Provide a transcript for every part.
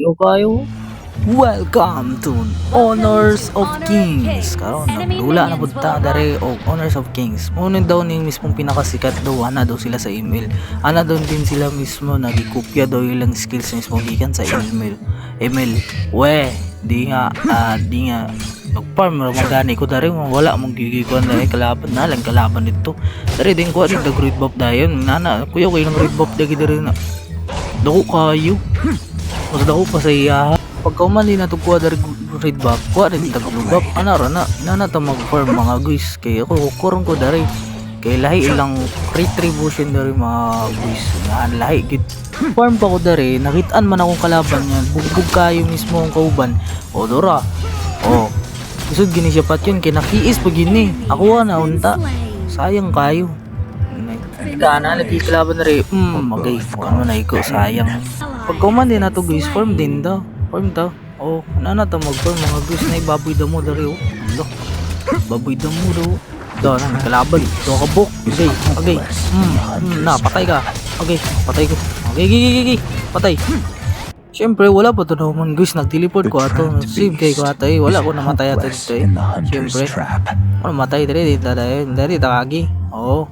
Hello kayo. Welcome to Honors of Kings. Karon nagdula na pud ta dere og Honors of Kings. Muna daw ning mismong pinakasikat daw ana daw sila sa email. Ana daw din sila mismo nagikopya daw ilang skills mismo gikan sa email. Di nga nagfarm ra magani ko dere wala mong gigikuan dere kalaban na lang kalaban dito. Dere din ko rin dag red buff dayon. Nana kuya ko ilang red buff dere na. Dako kayo. Mas dako pa sa iya. Pagka umali na to kuha dari red buff, kuha rin tag blue buff. Ana ra na inana ta mag-farm mga guys. Kay ako kukurong ko dari. Kay lahi ilang retribution dari mga guys. Nga lahi gid. Farm pa ko dari, nakitaan man akong kalaban yan. Bugbog kayo mismo ang kauban. O dora. O. Isod gini siya pat yun kay nakiis pa gini. Ako na unta. Sayang kayo. Ika na lagi kalaban dari. Magay. Ano na iko sayang. Pag kumandi na to guys, farm din daw. Farm daw. Oh, na ta mag-farm mga guys na ibaboy damo dari oh. Look. Baboy damo daw. Daw na kalaban. Do ka bok. Okay. Na patay ka. Okay, patay ko. Okay. Patay. Siyempre wala pa to naman guys, nag-teleport ko ato. Save kay ko ato eh. Wala ko namatay ato dito eh. Siyempre. Ano matay dari takagi. Oo.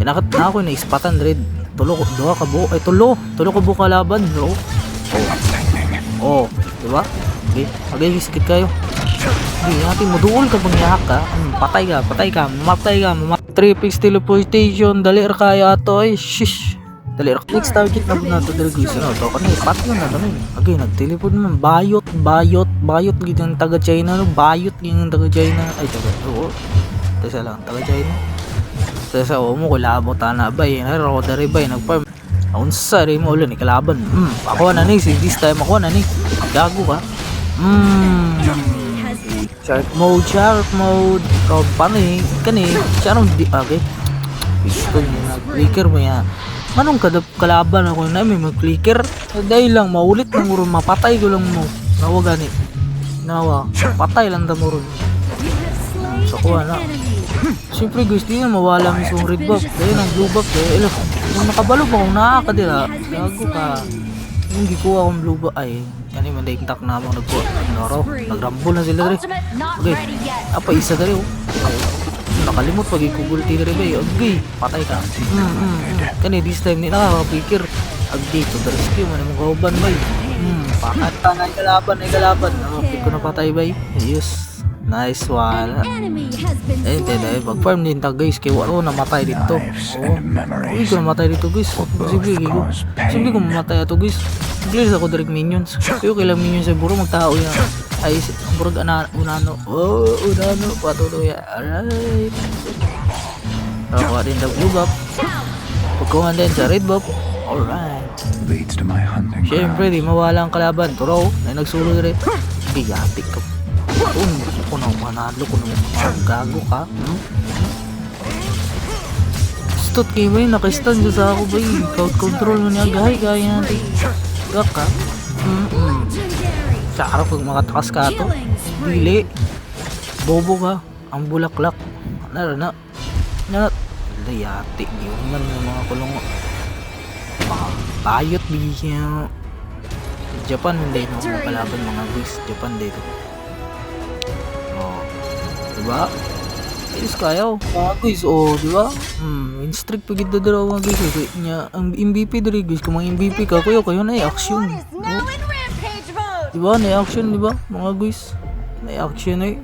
Inakat na ako na-ispatan dari. Tulo ka buo kalaban bro. Diba? Okay, sakit kayo. Hindi natin maduol ka bang yahak ka. Patay ka. 3 pix teleportation, dali ra kayo ato ay shish. Dali ra. Next target na po nato dali guys. Ano to? Kanina pat lang na kami. Okay, nag-teleport naman. Bayot gid ang taga China no. Bayot yung taga China. Ay taga. Oo. Tesa lang taga China. Sa mo ko labo na bay naro dari bay nagfarm unsa rin mo ulo ni kalaban ako na ni this time ako na ni gago ka shark mode company kani siya nung di okay gusto niya nag-clicker mo yan manong kalaban ako na may mag-clicker dahil lang maulit ng muro mapatay ko lang mo nawa gani patay lang da muro so kuha na. Siyempre guys, di na mawala mismong red buff. Dahil ang blue buff eh. Kung nakabalog ako, nakakadira. Gago ka. Yung gikuha akong blue buff. Ay, yan yung mandaiktak na ako nagkuha. Nagrambol na sila rin. Okay, apa isa dari oh. Nakalimot pag ikugulti na rin ba eh. Okay, patay ka. Kani this time, di nakakapikir. Agdi to the rescue, man yung kauban ba eh. Pakata na yung kalaban. Nakapik ko na patay ba eh. Yes. Nice one. Pag-farm din ta guys. Kaya wala namatay dito. Hindi ko namatay dito guys. Simple ko mamatay ato guys. Clear ako direct minions. Kaya kailang minions ay buro magtao yan. Ay burag unano. Unano. Patuloy. Alright. Nakuha din the blue buff. Pagkuhan din sa red buff. Alright. Siyempre di mawala ang kalaban. Turo na nagsulo rin. Biyatik ka. Ako na manalo ko na gago ka. Stot kayo ba yun? Naka-stand dyan sa ako ba yun? Crowd control mo niya. Gaya natin. Gak ka. Sa araw pag makatakas ka ito. Bili. Bobo ka. Ang bulaklak. Narana. Layati. Giungan ng mga kulong. Bayot bigyan. Japan hindi no mga kalaban mga guys. Japan dito. Diba? Ayos kayo. Mga guys, diba? Win streak pa gito dito mga guys. Ang MVP dito guys. Kung mga MVP ka, kayo na i-action. Diba? Na i-action, diba? Mga guys. Na i-action eh.